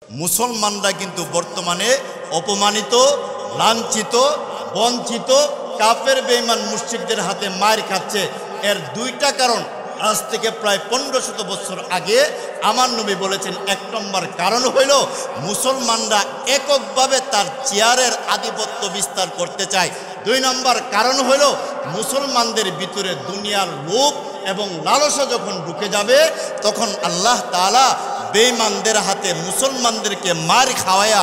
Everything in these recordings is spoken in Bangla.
মুসলমানরা কিন্তু বর্তমানে অপমানিত, লাঞ্ছিত, বঞ্চিত, কাফের বেঈমান মুশরিকদের হাতে মার খাচ্ছে। এর দুইটা কারণ আজ থেকে প্রায় 1500 বছর আগে আমার নবী বলেছেন। এক নম্বর কারণ হইল মুসলমানরা এককভাবে তার চেয়ারের আধিপত্য বিস্তার করতে চায়। দুই নম্বর কারণ হইল মুসলমানদের ভিতরে দুনিয়ার লোভ এবং লালসা যখন ঢুকে যাবে তখন আল্লাহ তাআলা বেঈমানদের হাতে মুসলমানদেরকে মার খাওয়ায়া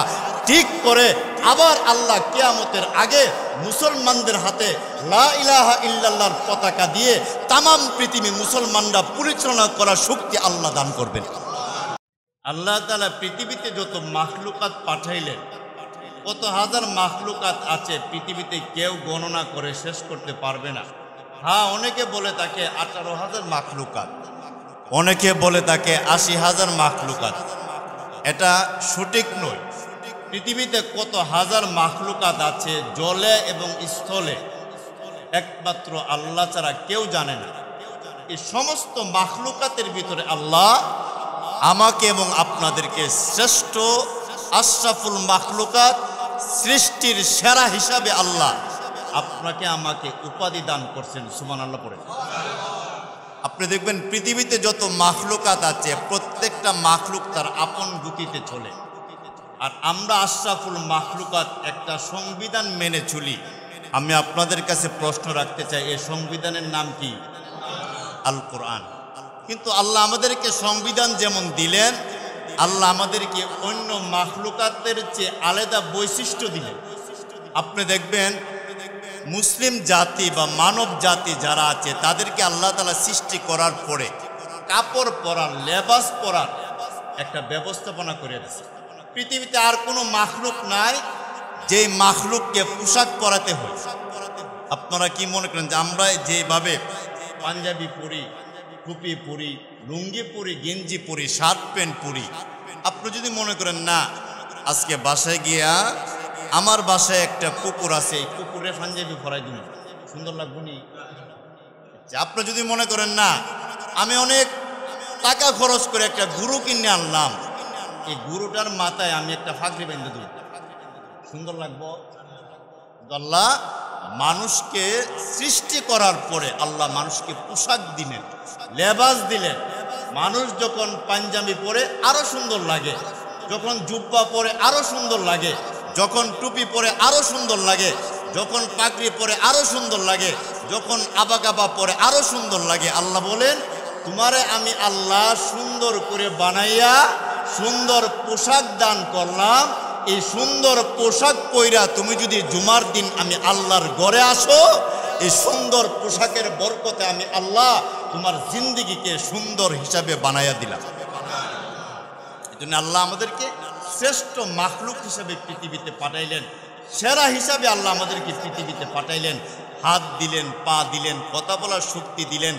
ঠিক করে আবার আল্লাহ কিয়ামতের আগে মুসলমানদের হাতে লা ইলাহা ইল্লাল্লাহর পতাকা দিয়ে তামাম পৃথিবী মুসলমানরা পরিচালনা করার শক্তি আল্লাহ দান করবেন। আল্লাহ তাআলা পৃথিবীতে যত মাখলুকাত পাঠাইলেন, কত হাজার মাখলুকাত আছে পৃথিবীতে কেউ গণনা করে শেষ করতে পারবে না। হ্যাঁ, অনেকে বলে তাকে 18,000 মাখলুকাত, অনেকে বলে তাকে 80,000 মাখলুকাত। এটা সঠিক নয়। পৃথিবীতে কত হাজার মাখলুকাত আছে জলে এবং স্থলে, একমাত্র আল্লাহ ছাড়া কেউ জানে না। এই সমস্ত মাখলুকাতের ভিতরে আল্লাহ আমাকে এবং আপনাদেরকে শ্রেষ্ঠ আশরাফুল মাখলুকাত, সৃষ্টির সেরা হিসাবে আল্লাহ আপনাকে আমাকে উপাধি দান করছেন। সুবহানাল্লাহ পড়ে। আপনি দেখবেন পৃথিবীতে যত মাখলুকাত আছে প্রত্যেকটা মাখলুক তার আপন গতিতে চলে। আর আমরা আশরাফুল মাখলুকাত একটা সংবিধান মেনে চলি। আমি আপনাদের কাছে প্রশ্ন রাখতে চাই, এই সংবিধানের নাম কি? আল কোরআন। কিন্তু আল্লাহ আমাদেরকে সংবিধান যেমন দিলেন, আল্লাহ আমাদেরকে অন্য মাখলুকাতের চেয়ে আলাদা বৈশিষ্ট্য দিলেন। আপনি দেখবেন মুসলিম জাতি বা মানব জাতি যারা আছে তাদেরকে আল্লাহ তাআলা সৃষ্টি করার পরে কাপড় পরার, লেবাস পরার একটা ব্যবস্থাপনা করে দিয়েছে। পৃথিবীতে আর কোনো মাখলুক নাই যে মাখলুককে পোশাক পরাতে হয়। আপনারা কি মনে করেন যে আমরা যেভাবে পাঞ্জাবি পরি, টুপি পরি, লুঙ্গি পরি, গেঞ্জি পরি, শার্ট প্যান্ট পরি, আপনি যদি মনে করেন না আজকে বাসায় গিয়া আমার বাসায় একটা কুকুর আছে, এই কুকুরে পাঞ্জাবি পরাই দিন, সুন্দর লাগবে নি? আপনি যদি মনে করেন না আমি অনেক টাকা খরচ করে একটা গরু কিনে আনলাম, এই গরুটার মাথায় আমি একটা ফাগড়ি বেঁধে দিই, সুন্দর লাগবো? আল্লাহ মানুষকে সৃষ্টি করার পরে আল্লাহ মানুষকে পোশাক দিলেন, লেবাস দিলেন। মানুষ যখন পাঞ্জাবি পরে আরো সুন্দর লাগে, যখন জুব্বা পরে আরো সুন্দর লাগে, যখন টুপি পরে আরো সুন্দর লাগে, যখন পাগড়ি পরে আরো সুন্দর লাগে, যখন আবাকাবা পরে আরো সুন্দর লাগে। আল্লাহ বলেন তোমারে আমি আল্লাহ সুন্দর করে বানাইয়া সুন্দর পোশাক দান করলাম। এই সুন্দর পোশাক পইরা তুমি যদি জুমার দিন আমি আল্লাহর ঘরে আসো, এই সুন্দর পোশাকের বরকতে আমি আল্লাহ তোমার জিন্দেগিকে সুন্দর হিসাবে বানাইয়া দিলাম। এই জন্য আল্লাহ আমাদেরকে শ্রেষ্ঠ মাখলুক হিসাবে পৃথিবীতে পাঠাইলেন, সেরা হিসাবে আল্লাহ আমাদেরকে পৃথিবীতে পাঠাইলেন। হাত দিলেন, পা দিলেন, কথা বলার শক্তি দিলেন,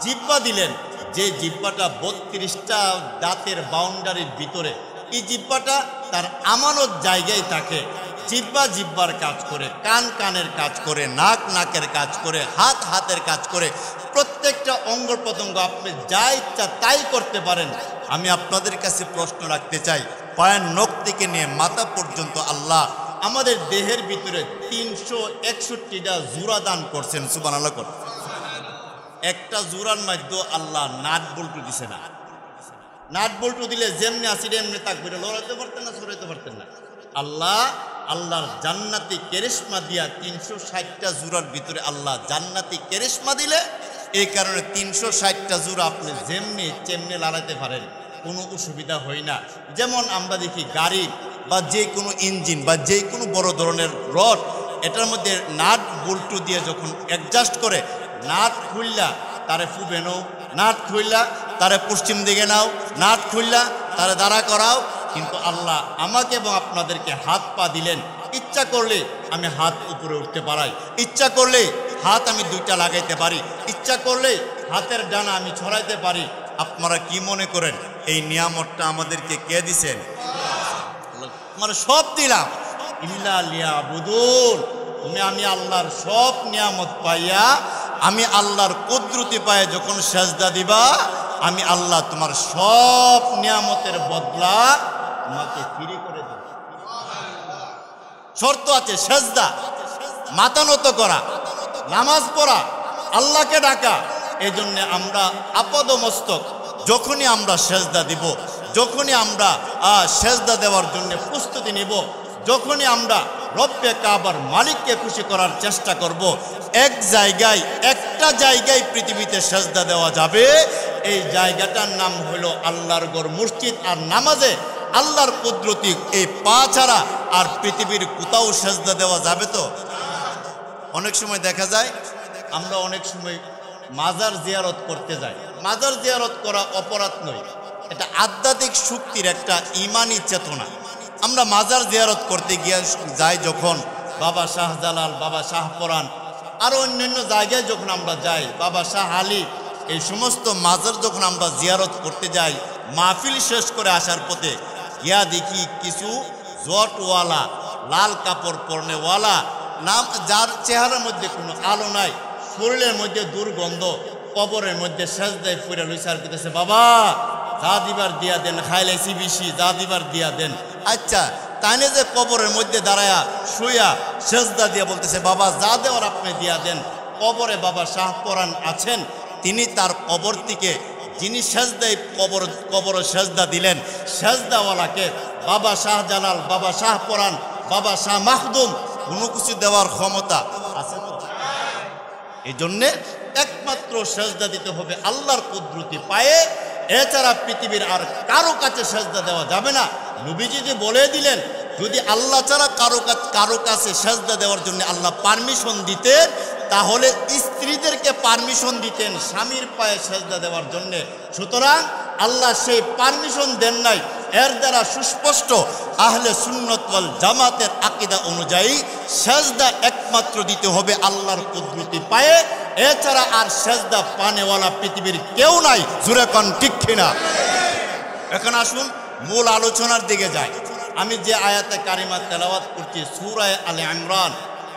জিহ্বা দিলেন, যে জিহ্বাটা 32টা দাঁতের বাউন্ডারির ভিতরে, এই জিহ্বাটা তার আমানত জায়গায় থাকে। জিহ্বা জিহ্বার কাজ করে, কান কানের কাজ করে, নাক নাকের কাজ করে, হাত হাতের কাজ করে। প্রত্যেকটা অঙ্গ প্রত্যঙ্গ আপনি যা ইচ্ছা তাই করতে পারেন। আমি আপনাদের কাছে প্রশ্ন রাখতে চাই, পায়ের নখ থেকে নিয়ে মাথা পর্যন্ত আল্লাহ আমাদের দেহের ভিতরে 361টা জোড়া দান করছেন। সুবহানাল্লাহ। একটা জোড়ার মধ্যে আল্লাহ নাট বল্টু দিছে না। নাট বল্টু দিলে যেমনি আসি এমনি তাকবীর লড়াইতে পারতেন না, সরাইতে পারতেন না। আল্লাহর জান্নাতি কেরিশমা দিয়া 360টা জোড়ার ভিতরে আল্লাহ জান্নাতি কেরিশমা দিলে, এই কারণে 360টা জোড়া আপনি যেমনি চেমনি লড়াইতে পারেন, কোনো অসুবিধা হয় না। যেমন আমরা দেখি গাড়ি বা যে কোনো ইঞ্জিন বা যে কোনো বড় ধরনের রড, এটার মধ্যে নাট বল্টু দিয়ে যখন অ্যাডজাস্ট করে, নাট খুললা তারে ফুবে নাও, নাট খুললা তারে পশ্চিম দিকে নাও, নাট খুললা তারে দাঁড়া করাও। কিন্তু আল্লাহ আমাকে এবং আপনাদেরকে হাত পা দিলেন। ইচ্ছা করলে আমি হাত উপরে উঠতে পারাই, ইচ্ছা করলে হাত আমি দুইটা লাগাইতে পারি, ইচ্ছা করলে হাতের ডানা আমি ছড়াইতে পারি। আপনারা কি মনে করেন এই নিয়ামতটা আমাদেরকে কে দিছেন? আমরা সব দিলাম। ইল্লা লিয়াবুদুন, তুমি আমি আল্লাহর সব নিয়ামত পাইয়া, আমি আল্লাহর কুদরতি পায়ে যখন সেজদা দিবা, আমি আল্লাহ তোমার সব নিয়ামতের বদলা তোমাকে ফ্রি করে দেব। শর্ত আছে সেজদা, মাথা নত করা, নামাজ পড়া, আল্লাহকে ডাকা। এই জন্য আমরা আপাদমস্তক যখনই আমরা সেজদা দিব, যখনই আমরা সেজদা দেওয়ার জন্য প্রস্তুতি নিব, যখনই আমরা রব্বে কাবার মালিককে খুশি করার চেষ্টা করব, একটা জায়গায় পৃথিবীতে সেজদা দেওয়া যাবে। এই জায়গাটার নাম হলো আল্লাহর ঘর মসজিদ। আর নামাজে আল্লাহর কুদরতি এই পা ছাড়া আর পৃথিবীর কোথাও সেজদা দেওয়া যাবে তো? অনেক সময় দেখা যায় আমরা অনেক সময় মাজার জিয়ারত করতে যাই। মাজার জিয়ারত করা অপরাধ নয়, এটা আধ্যাত্মিক শক্তির একটা ইমানি চেতনা। আমরা মাজার জিয়ারত করতে গিয়ে যাই যখন, বাবা শাহজালাল, বাবা শাহপরান, আরও অন্যান্য জায়গায় যখন আমরা যাই, বাবা শাহ আলী, এই সমস্ত মাজার যখন আমরা জিয়ারত করতে যাই, মাহফিল শেষ করে আসার পথে গিয়া দেখি কিছু জটওয়ালা, লাল কাপড় পরনেওয়ালা, নাম যার চেহারার মধ্যে কোনো আলো নাই, শরীরের মধ্যে দুর্গন্ধ, কবরের মধ্যে সেজদায় ফুরে লইসার করতেছে, বাবা যা দিবার দিয়া দেন, খাইলাইছি বেশি, যা দিবার দিয়া দেন। আচ্ছা, তাইনে যে কবরের মধ্যে দাঁড়ায়া শুয়া সেজদা দিয়া বলতেছে, বাবা যা দেওয়ার আপনি দিয়া দেন। কবরে বাবা শাহপরান আছেন, তিনি তার কবর থেকে যিনি সেজদায় কবর সেজদা দিলেন, সেজদাওয়ালাকে বাবা শাহজালাল, বাবা শাহপরান, বাবা শাহ মাখদুম কোনো কিছু দেওয়ার ক্ষমতা আছে তো? এই জন্যে একমাত্র সেজদা দিতে হবে আল্লাহর কুদরতি পায়ে, এছাড়া পৃথিবীর আর কারো কাছে সেজদা দেওয়া যাবে না। নবীজি যে বলে দিলেন, যদি আল্লাহ ছাড়া কারো কাছে সেজদা দেওয়ার জন্য আল্লাহ পারমিশন দিতেন, তাহলে স্ত্রীদেরকে পারমিশন দিতেন স্বামীর পায়ে সেজদা দেওয়ার জন্যে। সুতরাং আল্লাহ সেই পারমিশন দেন নাই। এর দ্বারা সুস্পষ্ট আহলে সুন্নাত ওয়াল জামাতের আকীদা অনুযায়ী সেজদা একমাত্র দিতে হবে আল্লাহর কুদরতি পায়ে, এছাড়া আর সেজদা পানেওয়ালা পৃথিবীর কেউ নাই। জোরে কোন ঠিক কিনা? এখন আসুন মূল আলোচনার দিকে যাই। আমি যে আয়াতে কারিমা তেলাওয়াত করছি সূরা আলে ইমরান,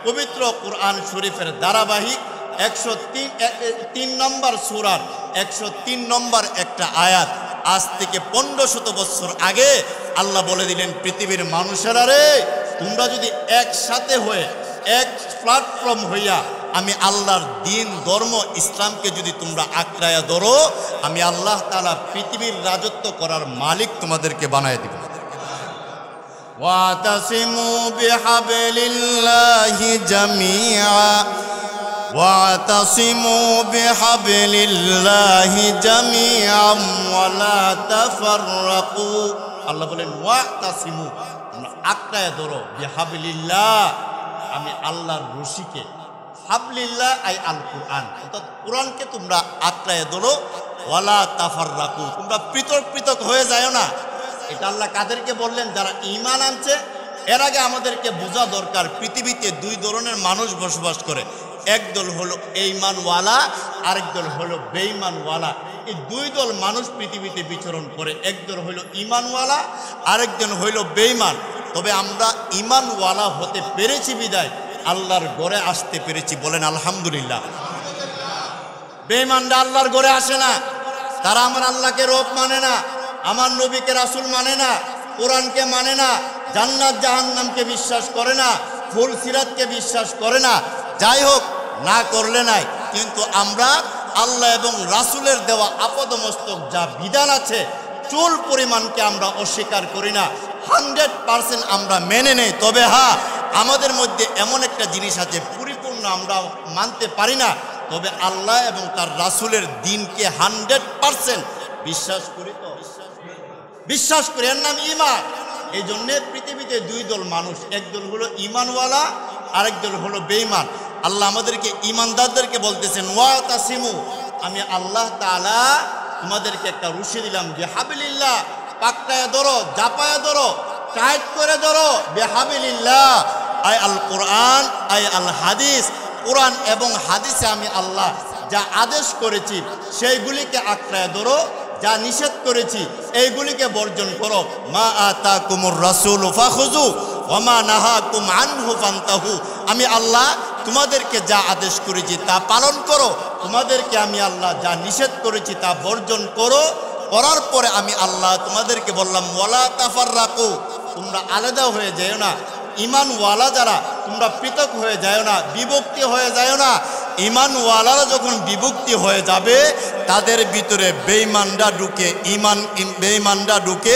পবিত্র কুরআন শরীফের ধারাবাহিক 103 নম্বর সূরার 103 নম্বর একটা আয়াত। আজ থেকে 1500 বছর আগে আল্লাহ বলে দিলেন, পৃথিবীর মানুষেরা রে, তোমরা যদি একসাথে হয়ে এক প্ল্যাটফর্ম হইয়া আমি আল্লাহর দিন ধর্ম ইসলামকে যদি তোমরা আঁকড়ায়া ধরো, আমি আল্লাহ তাআলা পৃথিবীর রাজত্ব করার মালিক তোমাদেরকে বানায় দিব। ওয়াতাসিমু বিহাবলিল্লাহি জামিআ ওয়াতাসিমু বিহাবলিল্লাহি জামিআম ওয়ালা তাফাররাকু। আল্লাহ বলেন ওয়াতাসিমু, তোমরা আঁকড়ায়া ধরো, বিহাবলিল্লাহ, আমি আল্লাহর রশিকে, হাবলিল্লাহ আই আল কুরআন, অর্থাৎ কোরআনকে তোমরা আঁকড়ায় ধরো, ওয়ালা তাফাররাকু, তোমরা পৃথক পৃথক হয়ে যায় না। এটা আল্লাহ কাদেরকে বললেন? যারা ঈমান আনছে। এর আগে আমাদেরকে বোঝা দরকার, পৃথিবীতে দুই ধরনের মানুষ বসবাস করে। একদল হলো ঈমানওয়ালা, আরেক দল হলো বেঈমানওয়ালা। এই দুই দল মানুষ পৃথিবীতে বিচরণ করে। একদল হলো ঈমানওয়ালা, আরেকজন হইল বেঈমান। তবে আমরা ঈমানওয়ালা হতে পেরেছি বিদায় আল্লাহর ঘরে আসতে পেরেছি, বলেন আলহামদুলিল্লাহ। বেঈমানরা আল্লাহর ঘরে আসে না, তারা আমার আল্লাহকে রব মানে না, আমার নবীকে রাসূল মানে না, কোরআনকে মানে না, জান্নাত জাহান্নামকে বিশ্বাস করে না, ফুল সিরাতকে বিশ্বাস করে না। যাই হোক, না করলে নাই, কিন্তু আমরা আল্লাহ এবং রাসূলের দেওয়া আপাদমস্তক যা বিধান আছে, চুল পরিমাণকে আমরা অস্বীকার করি না, 100% আমরা মেনে নেই। তবে হ্যাঁ, আমাদের মধ্যে এমন একটা জিনিস আছে পরিপূর্ণ আমরা মানতে পারি না, তবে আল্লাহ এবং তার রাসূলের দিনকে 100% বিশ্বাস করি। তো বিশ্বাস করি, এর নাম ঈমান। এই জন্যে পৃথিবীতে দুই দল মানুষ, একদল হলো ঈমানওয়ালা, আরেক দল হলো বেঈমান। আল্লাহ আমাদেরকে ঈমানদারদেরকে বলতেছেন, ওয়াতাসিমু, আমি আল্লাহ তাআলা তোমাদেরকে একটা রশি দিলাম, বিহাবলিল্লাহ, পাকড়ায় ধরো, জাপায়া ধরো, টাইট করে ধরো, বিহাবলিল্লাহ আই আল কোরআন আই আল হাদিস। কোরআন এবং হাদিসে আমি আল্লাহ যা আদেশ করেছি সেইগুলিকে আঁকড়ায় ধরো, যা নিষেধ করেছি এইগুলিকে বর্জন করো। মা আতাকুমুর রাসূলু ফাখুযু ওয়া মা নাহাকুম আনহু ফান্তাহু। আমি আল্লাহ তোমাদেরকে যা আদেশ করেছি তা পালন করো, তোমাদেরকে আমি আল্লাহ যা নিষেধ করেছি তা বর্জন করো। করার পরে আমি আল্লাহ তোমাদেরকে বললাম ওয়ালা তাফাররাকু, তোমরা আলাদা হয়ে যাও না। ইমানওয়ালা যারা তোমরা পৃথক হয়ে যাও না, বিভক্তি হয়ে যাও না। ইমানওয়ালারা যখন বিভক্তি হয়ে যাবে তাদের ভিতরে বেঈমানরা ঢুকে বেঈমানরা ঢুকে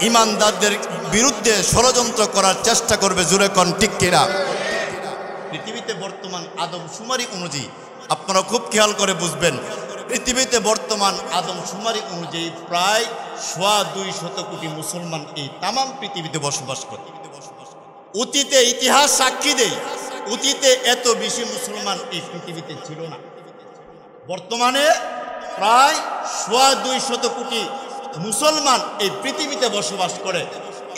ইমানদারদের বিরুদ্ধে ষড়যন্ত্র করার চেষ্টা করবে। জোরে কোন ঠিক কিনা? পৃথিবীতে বর্তমান আদমশুমারি অনুযায়ী আপনারা খুব খেয়াল করে বুঝবেন, পৃথিবীতে বর্তমান আদমশুমারি অনুযায়ী প্রায় 250 কোটি মুসলমান এই তাম পৃথিবীতে বসবাস করে। অতীতে ইতিহাস সাক্ষী দেয়, অতীতে এত বেশি মুসলমান এই পৃথিবীতে ছিল না। বর্তমানে প্রায় 250 কোটি মুসলমান এই পৃথিবীতে বসবাস করে।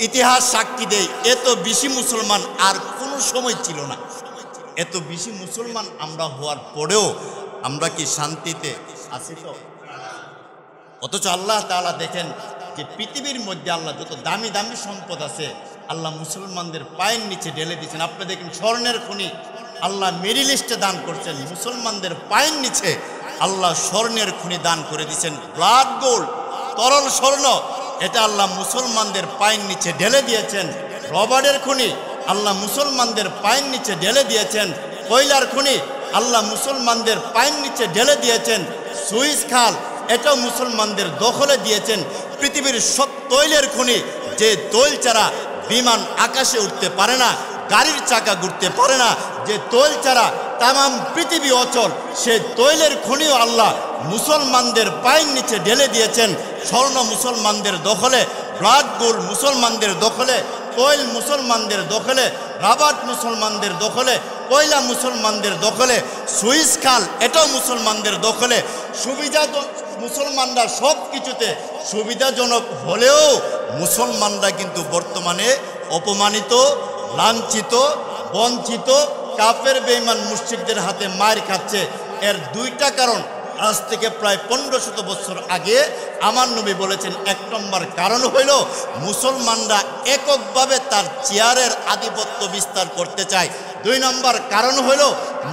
ইতিহাস সাক্ষী দেয় এত বেশি মুসলমান আর কোনো সময় ছিল না। এত বেশি মুসলমান আমরা হওয়ার পরেও আমরা কি শান্তিতে আছি? তো অথচ আল্লাহ তাআলা দেখেন যে পৃথিবীর মধ্যে আল্লাহ যত দামি দামি সম্পদ আছে আল্লাহ মুসলমানদের পায়ের নিচে ঢেলে দিয়েছেন। আপনি দেখেন স্বর্ণের খনি আল্লাহ মিডল ইস্টে দান করছেন, মুসলমানদের পায়ের নিচে আল্লাহ স্বর্ণের খনি দান করে দিয়েছেন। ব্লাড গোল্ড, তরল স্বর্ণ, এটা আল্লাহ মুসলমানদের পায়ের নিচে ঢেলে দিয়েছেন। রবার্টের খনি আল্লাহ মুসলমানদের পায়ের নিচে ঢেলে দিয়েছেন। কয়লার খনি আল্লাহ মুসলমানদের পায়ের নিচে ঢেলে দিয়েছেন। সুইস খাল এটাও মুসলমানদের দখলে দিয়েছেন। পৃথিবীর সব তৈলের খনি, যে তৈল ছাড়া বিমান আকাশে উঠতে পারে না, গাড়ির চাকা ঘুরতে পারে না, যে তৈল ছাড়া তাম পৃথিবী অচল, সে তৈলের খনিও আল্লাহ মুসলমানদের পায়ের নিচে ঢেলে দিয়েছেন। স্বর্ণ মুসলমানদের দখলে, ব্লাড গোল্ড মুসলমানদের দখলে, তৈল মুসলমানদের দখলে, রাবার্ট মুসলমানদের দখলে, কয়লা মুসলমানদের দখলে, সুইস খাল এটাও মুসলমানদের দখলে। সুবিধা মুসলমানরা সব কিছুতে সুবিধাজনক হলেও মুসলমানরা কিন্তু বর্তমানে অপমানিত, লাঞ্ছিত, বঞ্চিত, কাফের বেঈমান মুশরিকদের হাতে মার খাচ্ছে। এর দুইটা কারণ আজ থেকে প্রায় 1500 বছর আগে আমার নবী বলেছেন। 1 নম্বর কারণ হইল মুসলমানরা এককভাবে তার চেয়ারের আধিপত্য বিস্তার করতে চায়। 2 নম্বর কারণ হইল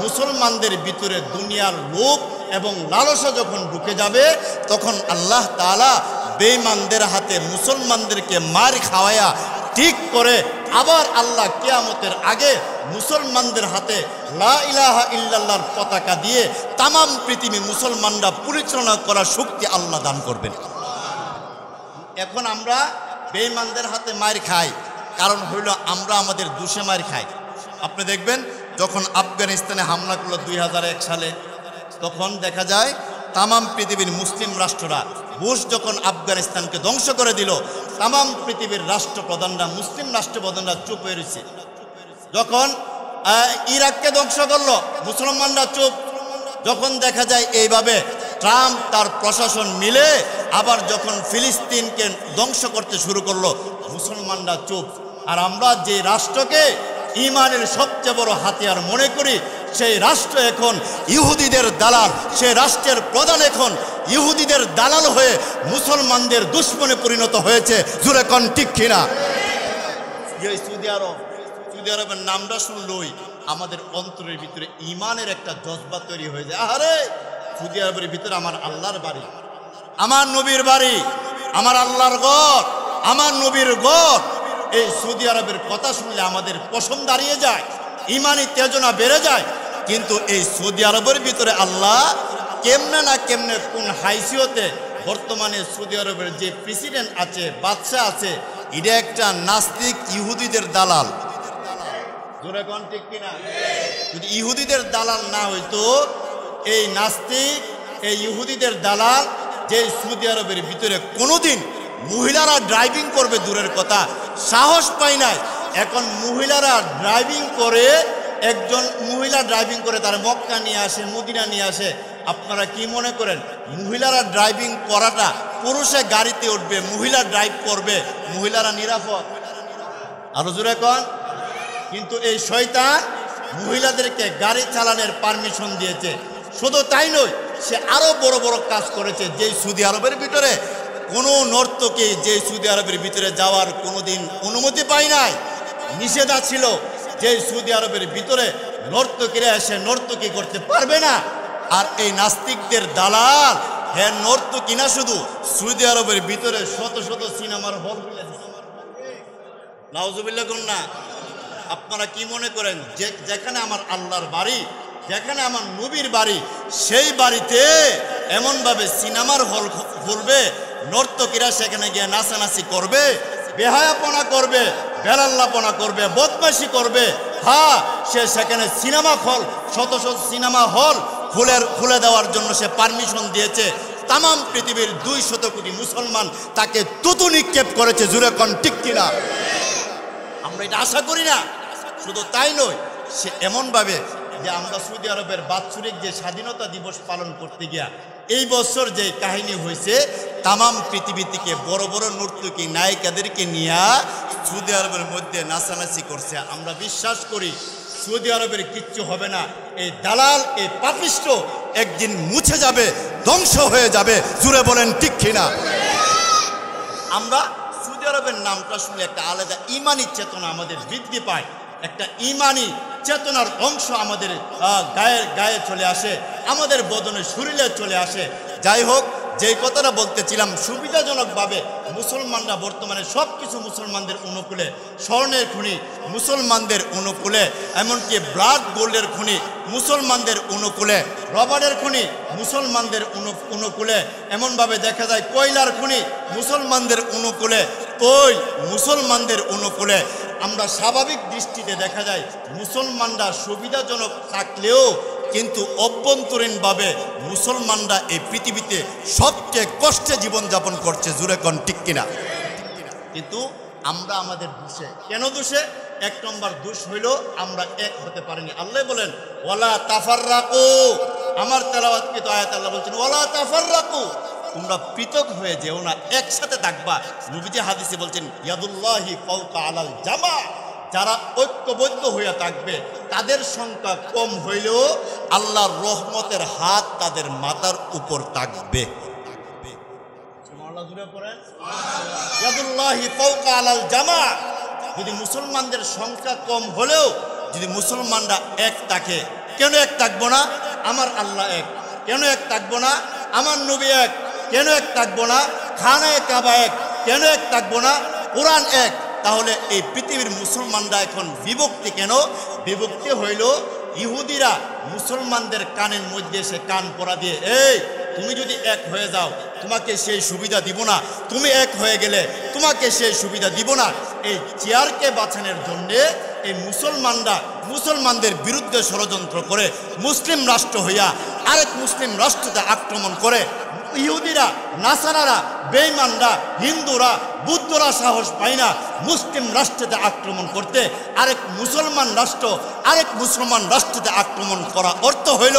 মুসলমানদের ভিতরে দুনিয়ার লোভ এবং লালসা যখন ঢুকে যাবে তখন আল্লাহ তাআলা বেঈমানদের হাতে মুসলমানদেরকে মার খাওয়ায়া ঠিক করে আবার আল্লাহ কিয়ামতের আগে মুসলমানদের হাতে লা ইলাহা ইল্লাল্লাহর পতাকা দিয়ে তাম পৃথিবী মুসলমানরা পরিচালনা করার শক্তি আল্লাহ দান করবেন। এখন আমরা বেঈমানদের হাতে মার খাই, কারণ হইল আমরা আমাদের দোষে মার খাই। আপনি দেখবেন যখন আফগানিস্তানে হামলা করলো 2001 সালে, তখন দেখা যায় তাম পৃথিবীর মুসলিম রাষ্ট্ররা, বুশ যখন আফগানিস্তানকে ধ্বংস করে দিল, তাম পৃথিবীর রাষ্ট্রপ্রধানরা, মুসলিম রাষ্ট্রপ্রধানরা চুপ হয়ে রয়েছে। যখন ইরাককে ধ্বংস করলো মুসলমানরা চুপ। যখন দেখা যায় এইভাবে ট্রাম্প তার প্রশাসন মিলে আবার যখন ফিলিস্তিনকে ধ্বংস করতে শুরু করলো মুসলমানরা চুপ। আর আমরা যে রাষ্ট্রকে ইমানের সবচেয়ে বড় হাতিয়ার মনে করি সেই রাষ্ট্র এখন ইহুদিদের দালাল, সেই রাষ্ট্রের প্রধান এখন ইহুদিদের দালাল হয়ে মুসলমানদের দুশমনে পরিণত হয়েছে। জোরে কোন ঠিক কিনা? সৌদি আরবের নামটা শুনলই আমাদের অন্তরের ভিতরে ইমানের একটা জজবা তৈরি হয়ে যায়। আরে সৌদি আরবের ভিতরে আমার আল্লাহর বাড়ি, আমার নবীর বাড়ি, আমার আল্লাহর ঘর, আমার নবীর ঘর। এই সৌদি আরবের কথা শুনলে আমাদের পশম দাঁড়িয়ে যায়, ইমানি তেজনা বেড়ে যায়। কিন্তু এই সৌদি আরবের ভিতরে আল্লাহ কেমনে না কেমনে কোন হাইসিয়তে বর্তমানে সৌদি আরবের যে প্রেসিডেন্ট আছে, বাদশাহ আছে, এটা একটা নাস্তিক ইহুদিদের দালাল। জোরে কোন ঠিক কিনা? যদি ইহুদিদের দালাল না হইতো, এই নাস্তিক, এই ইহুদিদের দালাল যে সৌদি আরবের ভিতরে কোনোদিন মহিলারা ড্রাইভিং করবে দূরের কথা, সাহস পায় নাই। এখন মহিলারা ড্রাইভিং করে, একজন মহিলা ড্রাইভিং করে তার মক্কা নিয়ে আসে, মদিনা নিয়ে আসে। আপনারা কি মনে করেন মহিলারা ড্রাইভিং করাটা, পুরুষে গাড়িতে উঠবে, মহিলা ড্রাইভ করবে, মহিলারা নিরাপদ? আরো জোরে কোন? কিন্তু এই শয়তান মহিলাদেরকে গাড়ি চালানোর পারমিশন দিয়েছে। শুধু তাই নয়, সে আরো বড় বড় কাজ করেছে। যে সৌদি আরবের ভিতরে কোনো নর্তকী যে সৌদি আরবের ভিতরে যাওয়ার কোনোদিন অনুমতি পায় নাই, নিষেধা ছিল যে সৌদি আরবের ভিতরে নর্তকীরা এসে নর্তকী করতে পারবে না। আর এই নাস্তিকদের দালাল হ্যাঁ নর্তকী না, শুধু সৌদি আরবের ভিতরে শত শত সিনেমার হল খুলে দিছে। নাউজুবিল্লাহ কোন না। আপনারা কি মনে করেন যেখানে আমার আল্লাহর বাড়ি, যেখানে আমার নবীর বাড়ি, সেই বাড়িতে এমনভাবে সিনেমার হল খুলবে, নর্তকীরা সেখানে গিয়ে নাচানাচি করবে, বেহায়াপনা করবে, বেলাল্লাপনা করবে, বদমাশি করবে। হ্যাঁ, সে সেখানে সিনেমা হল, শত শত সিনেমা হল খুলে দেওয়ার জন্য সে পারমিশন দিয়েছে। তাম পৃথিবীর 200 কোটি মুসলমান তাকে তুতু নিক্ষেপ করেছে। জুড়ে কোন ঠিক কিনা? আমরা এটা আশা করি না। শুধু তাই নয়, সে এমনভাবে যে আমরা সৌদি আরবের বাৎসরিক যে স্বাধীনতা দিবস পালন করতে গিয়া এই বছর যে কাহিনী হয়েছে, তাম পৃথিবী থেকে বড় বড় নর্তকী নায়িকাদেরকে নিয়ে সৌদি আরবের মধ্যে নাচানাচি করছে। আমরা বিশ্বাস করি সৌদি আরবের কিচ্ছু হবে না। এই দালাল, এই পাপিষ্ট একদিন মুছে যাবে, ধ্বংস হয়ে যাবে। জুড়ে বলেন ঠিক কিনা? আমরা সৌদি আরবের নামটা শুনলে একটা আলাদা ইমানি চেতনা আমাদের বৃদ্ধি পায়, একটা ইমানি চেতনার অংশ আমাদের গায়ে চলে আসে, আমাদের বদনে শরীরে চলে আসে। যাই হোক, যেই কথাটা বলতেছিলাম, সুবিধাজনকভাবে মুসলমানরা বর্তমানে সব কিছু মুসলমানদের অনুকূলে, স্বর্ণের খনি মুসলমানদের অনুকূলে, এমনকি ব্লাড গোল্ডের খনি মুসলমানদের অনুকূলে, রবারের খনি মুসলমানদের অনুকূলে, এমনভাবে দেখা যায় কয়লার খনি মুসলমানদের অনুকূলে, তৈল মুসলমানদের অনুকূলে। আমরা স্বাভাবিক দৃষ্টিতে দেখা যায় মুসলমানরা সুবিধাজনক থাকলেও কিন্তু অভ্যন্তরীণভাবে মুসলমানরা এই পৃথিবীতে সবচেয়ে কষ্টে জীবনযাপন করছে। জুড়ে কোন ঠিক কিনা? কিন্তু আমরা আমাদের দোষে, কেন দোষে? 1 নম্বর দোষ হইল আমরা এক হতে পারিনি। আল্লাহ বলেন ওয়ালা তাফাররাকু, আমার তেলাওয়াতকৃত আয়াত আল্লাহ বলছেন ওয়ালা তাফাররাকু, তোমরা পৃথক হয়ে যেও না, একসাথে থাকবা। নবীজি হাদিসে বলছেন ইয়াদুল্লাহি ফাওকা আলাল জামা, যারা ঐক্যবদ্ধ হয়ে থাকবে তাদের সংখ্যা কম হইলেও আল্লাহর রহমতের হাত তাদের মাথার উপর থাকবে। ইয়াদুল্লাহি ফাওকা আলাল জামা, যদি মুসলমানদের সংখ্যা কম হলেও যদি মুসলমানরা এক থাকে, কেন এক থাকবো না? আমার আল্লাহ এক, কেন এক থাকবো না? আমার নবী এক, কেন এক থাকবো না? খানায়ে কাবা এক, কেন এক থাকবো না? কোরআন এক। তাহলে এই পৃথিবীর মুসলমানরা এখন বিভক্তি কেন? বিভক্তি হইল ইহুদিরা মুসলমানদের কানের মধ্যে এসে কান পরা দিয়ে, এই তুমি যদি এক হয়ে যাও তোমাকে সেই সুবিধা দিব না, তুমি এক হয়ে গেলে তোমাকে সেই সুবিধা দিব না। এই চেয়ারকে বাঁচানোর জন্যে এই মুসলমানরা মুসলমানদের বিরুদ্ধে ষড়যন্ত্র করে মুসলিম রাষ্ট্র হইয়া আরেক মুসলিম রাষ্ট্রতে আক্রমণ করে। ইহুদিরা, নাসারারা, বেঈমানরা, হিন্দুরা, বুদ্ধরা সাহস পায় না মুসলিম রাষ্ট্রতে আক্রমণ করতে। আরেক মুসলমান রাষ্ট্রতে আক্রমণ করা অর্থ হইল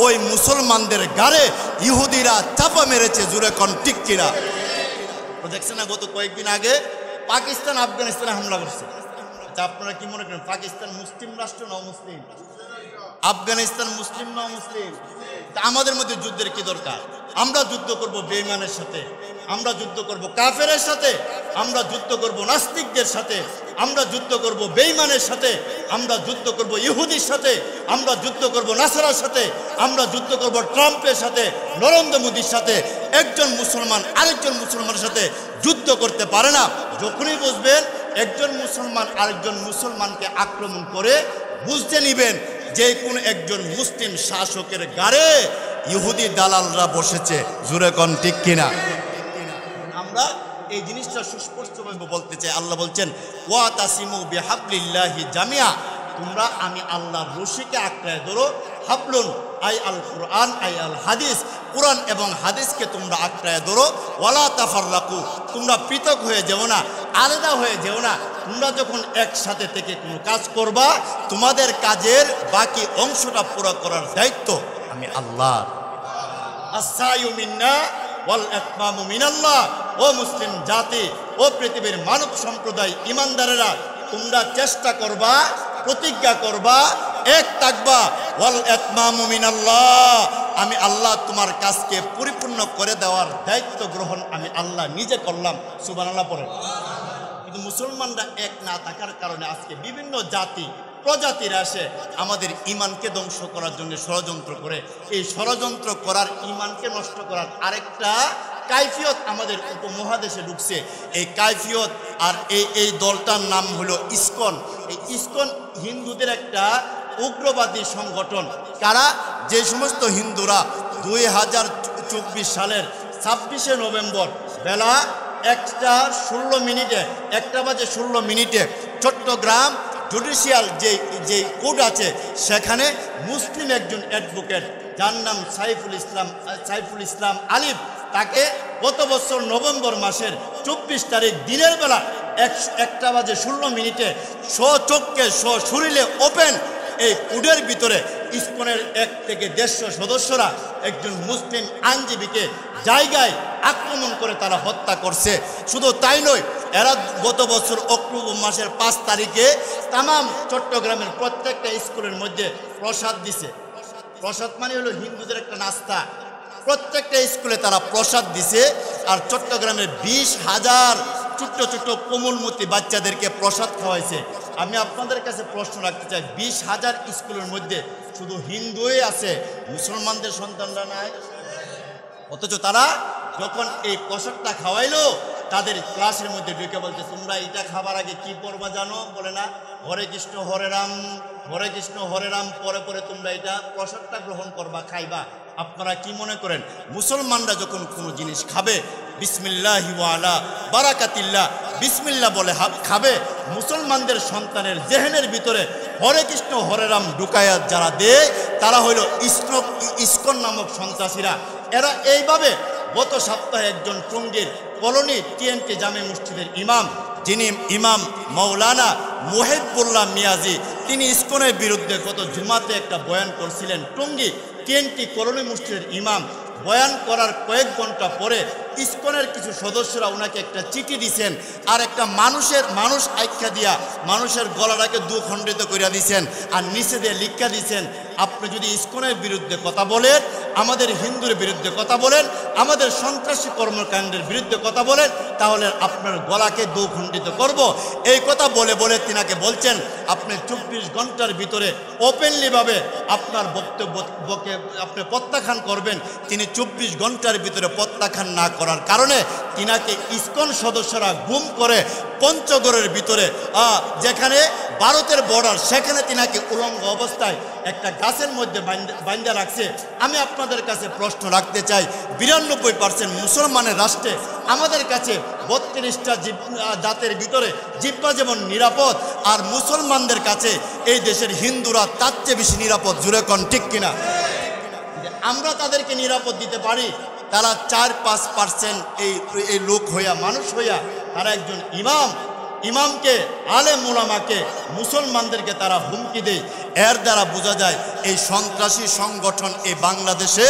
ওই মুসলমানদের গাড়ে ইহুদিরা চাপা মেরেছে। জুড়ে কোন ঠিক কিনা? দেখছেন না, গত কয়েকদিন আগে পাকিস্তান আফগানিস্তানে হামলা করছে। আচ্ছা, আপনারা কি মনে করেন পাকিস্তান মুসলিম রাষ্ট্র না মুসলিম? আফগানিস্তান মুসলিম না মুসলিম? আমাদের মধ্যে যুদ্ধের কি দরকার? আমরা যুদ্ধ করব বেঈমানের সাথে, আমরা যুদ্ধ করব কাফেরের সাথে, আমরা যুদ্ধ করব নাস্তিকদের সাথে, আমরা যুদ্ধ করব বেঈমানের সাথে, আমরা যুদ্ধ করব ইহুদির সাথে, আমরা যুদ্ধ করব নাসারার সাথে, আমরা যুদ্ধ করব ট্রাম্পের সাথে, নরেন্দ্র মোদীর সাথে। একজন মুসলমান আরেকজন মুসলমানের সাথে যুদ্ধ করতে পারে না। যখনই বুঝবেন একজন মুসলমান আরেকজন মুসলমানকে আক্রমণ করে, বুঝতে নিবেন যে কোন একজন মুসলিম শাসকের গাড়ে ইহুদি দালালরা বসেছে। জুরে কোন ঠিক কিনা? আমরা এই জিনিসটা সুস্পষ্টভাবে বলতে চাই। আল্লাহ বলছেন ওয়াতাসিমু বিহাবলিল্লাহি জামিয়া, তোমরা আমি আল্লাহর রশিকে আঁকড়ায় ধরো। হাবলুন আই আল কুরআন আই আল হাদিস, কুরআন এবং হাদিসকে তোমরা আঁকড়ায় ধরো। ওয়ালা তাফাররাকু, তোমরা পৃথক হয়ে যেও না, আলাদা হয়ে যেও না। তোমরা যখন একসাথে থেকে কোনো কাজ করবা, তোমাদের কাজের বাকি অংশটা পুরো করার দায়িত্ব আমি আল্লাহ। আসসায়ু মিন্না ওয়াল ইতমামু মিনাল্লাহ। ও মুসলিম জাতি, ও পৃথিবীর মানব সম্প্রদায়, ইমানদারেরা, তোমরা চেষ্টা করবা, প্রতিজ্ঞা করবা, এক থাকবা। ওয়াল ইতমামু মিনাল্লাহ, আমি আল্লাহ তোমার কাজকে পরিপূর্ণ করে দেওয়ার দায়িত্ব গ্রহণ আমি আল্লাহ নিজে করলাম। সুবহানাল্লাহ পড়ে। কিন্তু মুসলমানরা এক না থাকার কারণে আজকে বিভিন্ন জাতি প্রজাতিরা আসে আমাদের ইমানকে ধ্বংস করার জন্য ষড়যন্ত্র করে। এই ষড়যন্ত্র করার, ইমানকে নষ্ট করার আরেকটা কাইফিয়ত আমাদের উপমহাদেশে ঢুকছে। এই কাইফিয়ত আর এই দলটার নাম হলো ইসকন। এই ইসকন হিন্দুদের একটা উগ্রবাদী সংগঠন। কারা? যে সমস্ত হিন্দুরা 2024 সালের 26শে নভেম্বর বেলা 1:16 চট্টগ্রাম জুডিশিয়াল যে কোর্ট আছে সেখানে মুসলিম একজন অ্যাডভোকেট যার নাম সাইফুল ইসলাম আলিফ, তাকে গত বছর নভেম্বর মাসের 24 তারিখ দিনের বেলা 1:16 স্বচক্ষে শরীরে ওপেন এই কোর্টের ভিতরে ইসকনের 1 থেকে 150 সদস্যরা একজন মুসলিম আইনজীবীকে জায়গায় আক্রমণ করে তারা হত্যা করছে। শুধু তাই নয়, এরা গত বছর অক্টোবর মাসের 5 তারিখে তামাম চট্টগ্রামের প্রত্যেকটা স্কুলের মধ্যে প্রসাদ দিছে। প্রসাদ মানে হলো হিন্দুদের একটা নাস্তা। প্রত্যেকটা স্কুলে তারা প্রসাদ দিছে। আর চট্টগ্রামের 20,000 ছোট্ট ছোট্ট কোমলমতি বাচ্চাদেরকে প্রসাদ খাওয়াইছে। আমি আপনাদের কাছে প্রশ্ন রাখতে চাই, 20,000 স্কুলের মধ্যে শুধু হিন্দুই আছে, মুসলমানদের সন্তানরা নাই? অথচ তারা যখন এই প্রসাদটা খাওয়াইলো তাদের ক্লাসের মধ্যে ঢুকে বলছে, তোমরা এটা খাবার আগে কি পড়বা জানো? বলে না, হরে কৃষ্ণ হরে রাম, হরে কৃষ্ণ হরে রাম, পরে পরে তোমরা এটা প্রসাদটা গ্রহণ করবা, খাইবা। আপনারা কি মনে করেন মুসলমানরা যখন কোনো জিনিস খাবে বিসমিল্লাহি ওয়া আলা বারাকাতিল্লাহ বিসমিল্লাহ বলে খাবে, মুসলমানদের সন্তানের জেহেনের ভিতরে হরে কৃষ্ণ হরে রাম ঢুকায়া যারা দেয় তারা হইল ইসকন নামক সন্ত্রাসীরা। এরা এইভাবে গত সপ্তাহে একজন টঙ্গীর কলোনি TNT জামে মসজিদের ইমাম, যিনি ইমাম মৌলানা মুহিবুল্লাহ মিয়াজি, তিনি ইসকনের বিরুদ্ধে গত জুমাতে একটা বয়ান করছিলেন। টঙ্গী TNT কলোনি মসজিদের ইমাম বয়ান করার কয়েক ঘন্টা পরে ইসকনের কিছু সদস্যরা ওনাকে একটা চিঠি দিয়েছেন আর একটা মানুষ আখ্যা দিয়া মানুষের গলাটাকে দুখণ্ডিত করিয়া দিয়েছেন আর নিচে দিয়ে লিখা দিয়েছেন, আপনি যদি ইসকনের বিরুদ্ধে কথা বলেন, আমাদের হিন্দুর বিরুদ্ধে কথা বলেন, আমাদের সন্ত্রাসী কর্মকাণ্ডের বিরুদ্ধে কথা বলেন, তাহলে আপনার গলাকে দুখণ্ডিত করব। এই কথা বলে বলে তিনাকে বলছেন আপনি 24 ঘন্টার ভিতরে ওপেনলিভাবে আপনার বক্তব্যকে আপনি প্রত্যাখ্যান করবেন। তিনি 24 ঘন্টার ভিতরে প্রত্যাখ্যান না করার কারণে তিনাকে ইসকন সদস্যরা গুম করে পঞ্চগড়ের ভিতরে যেখানে ভারতের বর্ডার সেখানে তিনাকে উলঙ্গ অবস্থায় একটা গাছের মধ্যে বাঁধা রাখছে। আমি আপনাদের কাছে প্রশ্ন রাখতে চাই, 92% মুসলমানের রাষ্ট্রে আমাদের কাছে 32টা জাতের ভিতরে জিব্বা যেমন নিরাপদ, আর মুসলমানদের কাছে এই দেশের হিন্দুরা তার চেয়ে বেশি নিরাপদ। জুড়ে কোন ঠিক কিনা? আমরা তাদেরকে নিরাপদ দিতে পারি, তারা 4-5% এই লোক হইয়া মানুষ হইয়া তারা একজন ইমামকে আলেম উলামাকে মুসলমানদেরকে তারা হুমকি দেয়। এর দ্বারা বোঝা যায় এই সন্ত্রাসী সংগঠন এই বাংলাদেশে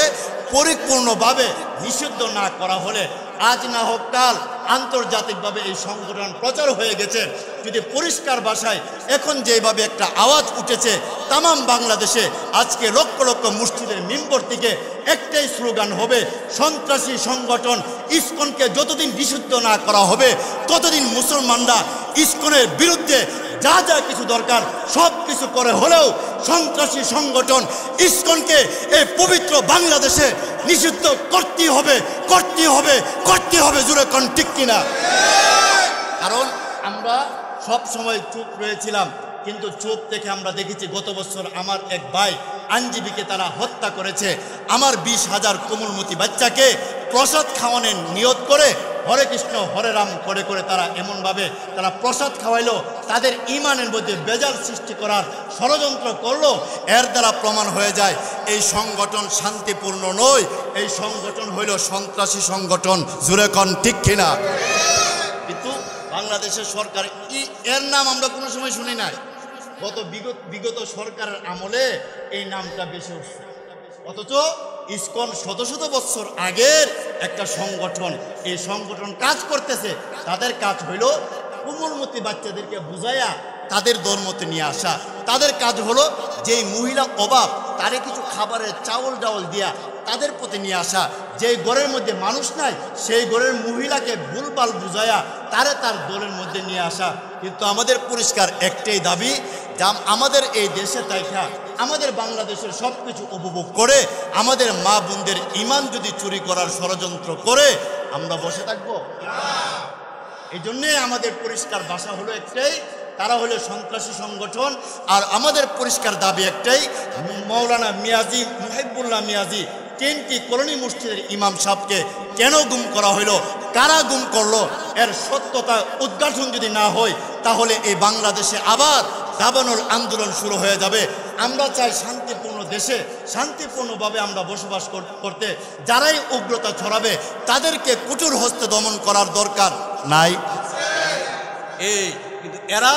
পরিপূর্ণভাবে নিষিদ্ধ না করা হলে আজ না হোক কাল আন্তর্জাতিকভাবে এই সংগঠন প্রচার হয়ে গেছে। যদি পরিষ্কার ভাষায় এখন যেভাবে একটা আওয়াজ উঠেছে তামাম বাংলাদেশে, আজকে লক্ষ লক্ষ মসজিদের মিম্বর থেকে একটাই স্লোগান হবে, সন্ত্রাসী সংগঠন ইসকনকে যতদিন নিষিদ্ধ না করা হবে ততদিন মুসলমানরা ইসকনের বিরুদ্ধে যা যা কিছু দরকার সব কিছু করে হলেও সন্ত্রাসী সংগঠন ইসকনকে এই পবিত্র বাংলাদেশে নিষিদ্ধ করতেই হবে, করতে হবে, করতে হবে। জুড়ে কোন ঠিক কিনা? কারণ আমরা সব সময় চুপ রয়েছিলাম, কিন্তু চুপ থেকে আমরা দেখেছি গত বছর আমার এক ভাই আইনজীবীকে তারা হত্যা করেছে। আমার 20,000 কোমলমতি বাচ্চাকে প্রসাদ খাওয়ানোর নিয়ত করে হরে কৃষ্ণ হরে রাম করে করে তারা এমনভাবে তারা প্রসাদ খাওয়াইলো, তাদের ইমানের মধ্যে বেজাল সৃষ্টি করার ষড়যন্ত্র করলো। এর দ্বারা প্রমাণ হয়ে যায় এই সংগঠন শান্তিপূর্ণ নয়, এই সংগঠন হইল সন্ত্রাসী সংগঠন। জুড়ে কোন ঠিক কিনা? কিন্তু বাংলাদেশের সরকার এর নাম আমরা কোনো সময় শুনি নাই। বিগত সরকারের আমলে এই নামটা বেশি উঠছে, অথচ ইসকন শত শত বছর আগের একটা সংগঠন। এই সংগঠন কাজ করতেছে, তাদের কাজ হইল কোমলমতি বাচ্চাদেরকে বুঝাইয়া তাদের ধর্মতে নিয়ে আসা। তাদের কাজ হলো যেই মহিলা অভাব তারে কিছু খাবারের চাউল ডাউল দিয়া তাদের প্রতি নিয়ে আসা। যেই ঘরের মধ্যে মানুষ নাই সেই ঘরের মহিলাকে ভুলভাল বুঝাইয়া তারে তার দলের মধ্যে নিয়ে আসা। কিন্তু আমাদের পরিষ্কার একটাই দাবি, যা আমাদের এই দেশে তাইখা আমাদের বাংলাদেশের সব কিছু উপভোগ করে আমাদের মা বোনদের ইমান যদি চুরি করার ষড়যন্ত্র করে আমরা বসে থাকবো? এই জন্যে আমাদের পরিষ্কার ভাষা হলো একটাই, তারা হলো সন্ত্রাসী সংগঠন। আর আমাদের পরিষ্কার দাবি একটাই, মৌলানা মিয়াজি মুহিবুল্লাহ মিয়াজি 3টি কলোনি মসজিদের ইমাম সাহেবকে কেন গুম করা হইলো, কারা গুম করলো, এর সত্যতা উদ্ঘাটন যদি না হয় তাহলে এই বাংলাদেশে আবার দাবানল আন্দোলন শুরু হয়ে যাবে। আমরা চাই শান্তিপূর্ণ দেশে শান্তিপূর্ণভাবে আমরা বসবাস করতে। যারাই উগ্রতা ছড়াবে তাদেরকে কঠোর হস্তে দমন করার দরকার নাই। এই কিন্তু এরা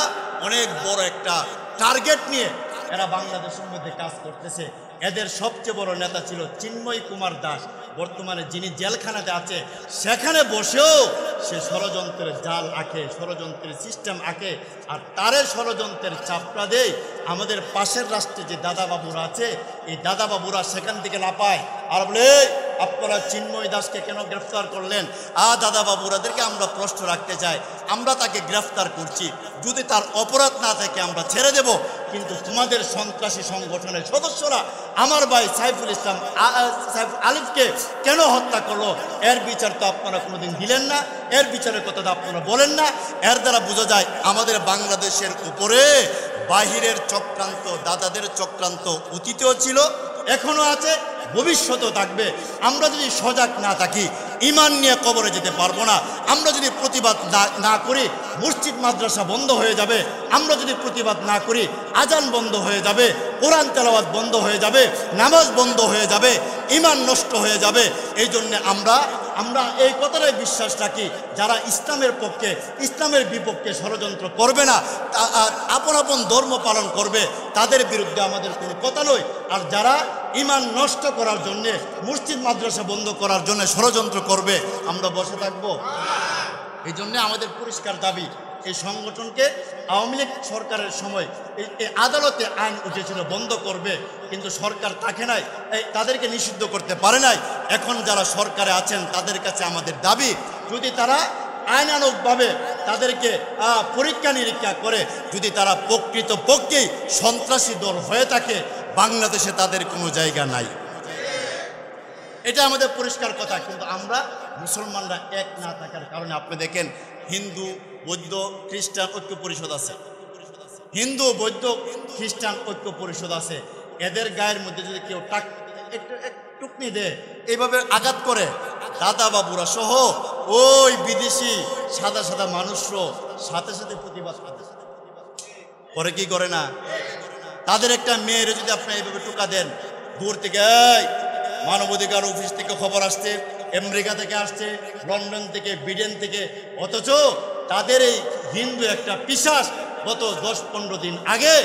অনেক বড় একটা টার্গেট নিয়ে এরা বাংলাদেশের মধ্যে কাজ করতেছে। এদের সবচেয়ে বড় নেতা ছিল চিন্ময় কুমার দাস, বর্তমানে যিনি জেলখানাতে আছে। সেখানে বসেও সে ষড়যন্ত্রের জাল আঁকে, ষড়যন্ত্রের সিস্টেম আঁকে। আর তারে ষড়যন্ত্রের চাপটা দেয় আমাদের পাশের রাষ্ট্রে যে দাদাবাবুরা আছে, এই দাদাবাবুরা সেখান থেকে লাপায় আর বলে আপনারা চিন্ময় দাসকে কেন গ্রেফতার করলেন? দাদাবাবুরাদেরকে আমরা প্রশ্ন রাখতে চাই, আমরা তাকে গ্রেফতার করছি, যদি তার অপরাধ না থাকে আমরা ছেড়ে দেব, কিন্তু তোমাদের সন্ত্রাসী সংগঠনের সদস্যরা আমার ভাই সাইফুল ইসলাম আলিফকে কেন হত্যা করলো, এর বিচার তো আপনারা কোনোদিন দিলেন না, এর বিচারের কথা তো আপনারা বলেন না। এর দ্বারা বোঝা যায় আমাদের বাংলাদেশের উপরে বাহিরের চক্রান্ত, দাদাদের চক্রান্ত অতীতেও ছিল, এখনো আছে, ভবিষ্যতেও থাকবে। আমরা যদি সজাগ না থাকি ইমান নিয়ে কবরে যেতে পারবো না। আমরা যদি প্রতিবাদ না করি মসজিদ মাদ্রাসা বন্ধ হয়ে যাবে। আমরা যদি প্রতিবাদ না করি আজান বন্ধ হয়ে যাবে, কোরআন তেলাওয়াত বন্ধ হয়ে যাবে, নামাজ বন্ধ হয়ে যাবে, ইমান নষ্ট হয়ে যাবে। এই জন্য আমরা এই কথাটাই বিশ্বাস রাখি, যারা ইসলামের পক্ষে ইসলামের বিপক্ষে ষড়যন্ত্র করবে না, আর আপন আপন ধর্ম পালন করবে, তাদের বিরুদ্ধে আমাদের কোনো কথা নয়। আর যারা ইমান নষ্ট করার জন্যে, মসজিদ মাদ্রাসা বন্ধ করার জন্য ষড়যন্ত্র করবে, আমরা বসে থাকবো? এই জন্যে আমাদের পরিষ্কার দাবি, এই সংগঠনকে আওয়ামী লীগ সরকারের সময় এই আদালতে আইন উঠেছিল বন্ধ করবে, কিন্তু সরকার তাকে নাই, তাদেরকে নিষিদ্ধ করতে পারে নাই। এখন যারা সরকারে আছেন তাদের কাছে আমাদের দাবি, যদি তারা আইনানুগভাবে তাদেরকে পরীক্ষা নিরীক্ষা করে, যদি তারা প্রকৃতপক্ষেই সন্ত্রাসী দল হয়ে থাকে, বাংলাদেশে তাদের কোনো জায়গা নাই। এটা আমাদের পরিষ্কার কথা। কিন্তু আমরা মুসলমানরা এক না থাকার কারণে আপনি দেখেন হিন্দু, বৌদ্ধ, খ্রিস্টান ঐক্য পরিষদ আছে, হিন্দু, বৌদ্ধ, খ্রিস্টান ঐক্য পরিষদ আছে। এদের গায়ের মধ্যে যদি কেউ টুকনি দেয়, এইভাবে আঘাত করে, দাদাবাবুরা সহ ওই বিদেশি সাদা সাদা মানুষরা সাথে সাথে প্রতিবাদ করে, কি করে না? তাদের একটা মেয়ের যদি আপনি এইভাবে টোকা দেন, দূর থেকে মানবাধিকার অফিস থেকে খবর আসছে, আমেরিকা থেকে আসছে, লন্ডন থেকে, ব্রিটেন থেকে, অথচ তাদের এই হিন্দু একটা পিশাচ গত 10-15 দিন আগে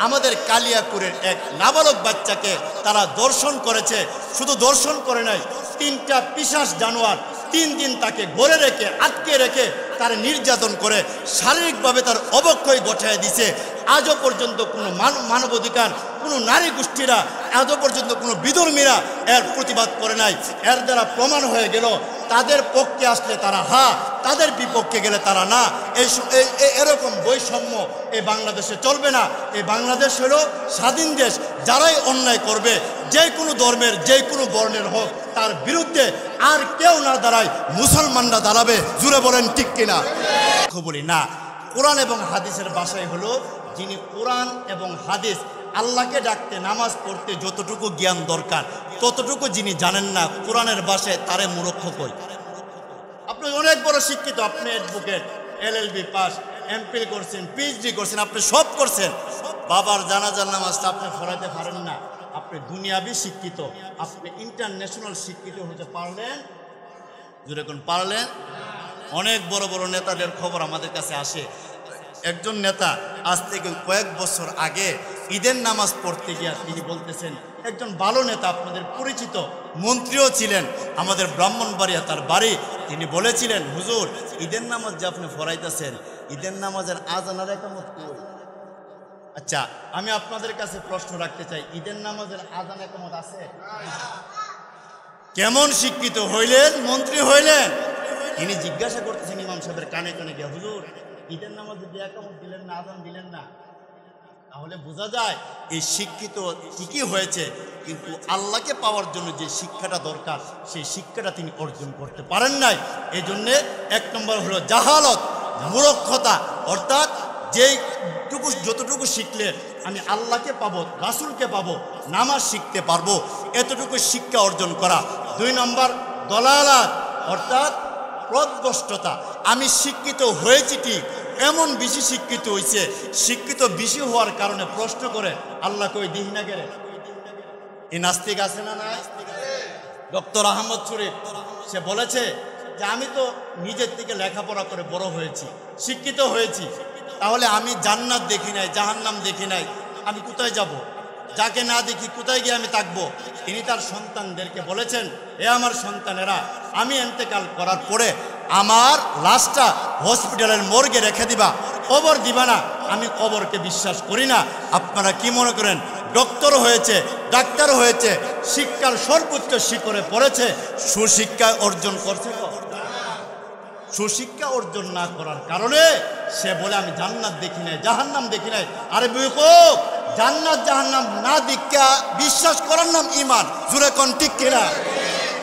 আমাদের কালিয়াকুরের এক নাবালক বাচ্চাকে তারা দর্শন করেছে। শুধু দর্শন করে নাই, 3টা পিশাচ জানোয়ার 3 দিন তাকে ঘরে রেখে, আটকে রেখে তার নির্যাতন করে শারীরিকভাবে তার অবক্ষয় ঘটায় দিছে। আজও পর্যন্ত কোনো মানবাধিকার, কোনো নারী গোষ্ঠীরা, আজও পর্যন্ত কোনো বিধর্মীরা এর প্রতিবাদ করে নাই। এর দ্বারা প্রমাণ হয়ে গেল তাদের পক্ষে আসলে তারা হা, তাদের বিপক্ষে গেলে তারা না। এরকম বৈষম্য এই বাংলাদেশে চলবে না। এই বাংলাদেশ হলো স্বাধীন দেশ। যারাই অন্যায় করবে, যে কোনো ধর্মের, যে কোনো বর্ণের হোক, তার বিরুদ্ধে আর কেউ না দাঁড়ায়, মুসলমানরা দাঁড়াবে। জুড়ে বলেন ঠিক কিনা? বলি না, কোরআন এবং হাদিসের ভাষায় হলো, যিনি কোরআন এবং হাদিস, আল্লাহকে ডাকতে, নামাজ পড়তে যতটুকু জ্ঞান দরকার ততটুকু যিনি জানেন না, কোরআনের ভাষায় তারে মূর্খ কই। আপনি অনেক বড় শিক্ষিত, আপনি অ্যাডভোকেট, LLB পাস, MPhil করছেন, PhD করছেন, আপনি সব করছেন, বাবার জানাজার নামাজটা আপনি পড়াইতে পারেন না। আপনি দুনিয়াবি শিক্ষিত, আপনি ইন্টারন্যাশনাল শিক্ষিত হতে পারলেন? যেরকম পারলেন। অনেক বড় বড় নেতাদের খবর আমাদের কাছে আসে। একজন নেতা আজ থেকে কয়েক বছর আগে ঈদের নামাজ পড়তে গিয়ে তিনি বলতেছেন, একজন ভালো নেতা, আপনাদের পরিচিত, মন্ত্রীও ছিলেন, আমাদের ব্রাহ্মণবাড়িয়া তার বাড়ি, তিনি বলেছিলেন, হুজুর ঈদের নামাজ যে আপনি পড়াইতেছেন, ঈদের নামাজের আজানের একামত কই? আচ্ছা, আমি আপনাদের কাছে প্রশ্ন রাখতে চাই, ঈদের নামাজের আজান একামত আছে? কেমন শিক্ষিত হইলেন, মন্ত্রী হইলেন, তিনি জিজ্ঞাসা করতেছেন ইমাম সাহেবের কানে কানে গিয়ে, হুজুর ঈদের নামাজে যে একামত দিলেন না, আজান দিলেন না, তাহলে বোঝা যায় এই শিক্ষিত ঠিকই হয়েছে, কিন্তু আল্লাহকে পাওয়ার জন্য যে শিক্ষাটা দরকার সেই শিক্ষাটা তিনি অর্জন করতে পারেন নাই। এই জন্যে 1 নম্বর হলো জাহালত, মূর্খতা, অর্থাৎ যতটুকু শিখলে আমি আল্লাহকে পাবো, রাসূলকে পাবো, নামাজ শিখতে পারবো, এতটুকু শিক্ষা অর্জন করা। 2 নম্বর দলালাত, অর্থাৎ পথভ্রষ্টতা। আমি শিক্ষিত হয়েছি ঠিক, এমন বেশি শিক্ষিত হয়েছে, শিক্ষিত বেশি হওয়ার কারণে প্রশ্ন করে আল্লাহ কই দিই না গেলে। এই নাস্তিক আছে না নাই? ডক্টর আহমদ শরীফ সে বলেছে যে আমি তো নিজের থেকে লেখাপড়া করে বড় হয়েছি, শিক্ষিত হয়েছি, তাহলে আমি জান্নাত দেখি নাই, জাহান্নাম দেখি নাই, আমি কোথায় যাব? যাকে না দেখি কোথায় গিয়ে আমি থাকবো? তিনি তার সন্তানদেরকে বলেছেন, এ আমার সন্তানেরা, আমি ইন্তেকাল করার পরে আমার লাশটা হসপিটালের মর্গে রেখে দিবা, কবর দিবা না। আমি কবরকে বিশ্বাস করি না। আপনারা কি মনে করেন? ডক্টর হয়েছে, ডাক্তার হয়েছে, শিক্ষার সর্বোচ্চ শিখরে পড়েছে, সুশিক্ষা অর্জন করছে তো? সুশিক্ষা অর্জন না করার কারণে সে বলে আমি জান্নাত দেখি নাই, জাহান্নাম দেখি নাই। আরে বেকুব, জান্নাত জাহান্নাম না দীক্ষা বিশ্বাস করার নাম ঈমান। জোরে কোন ঠিক কিনা?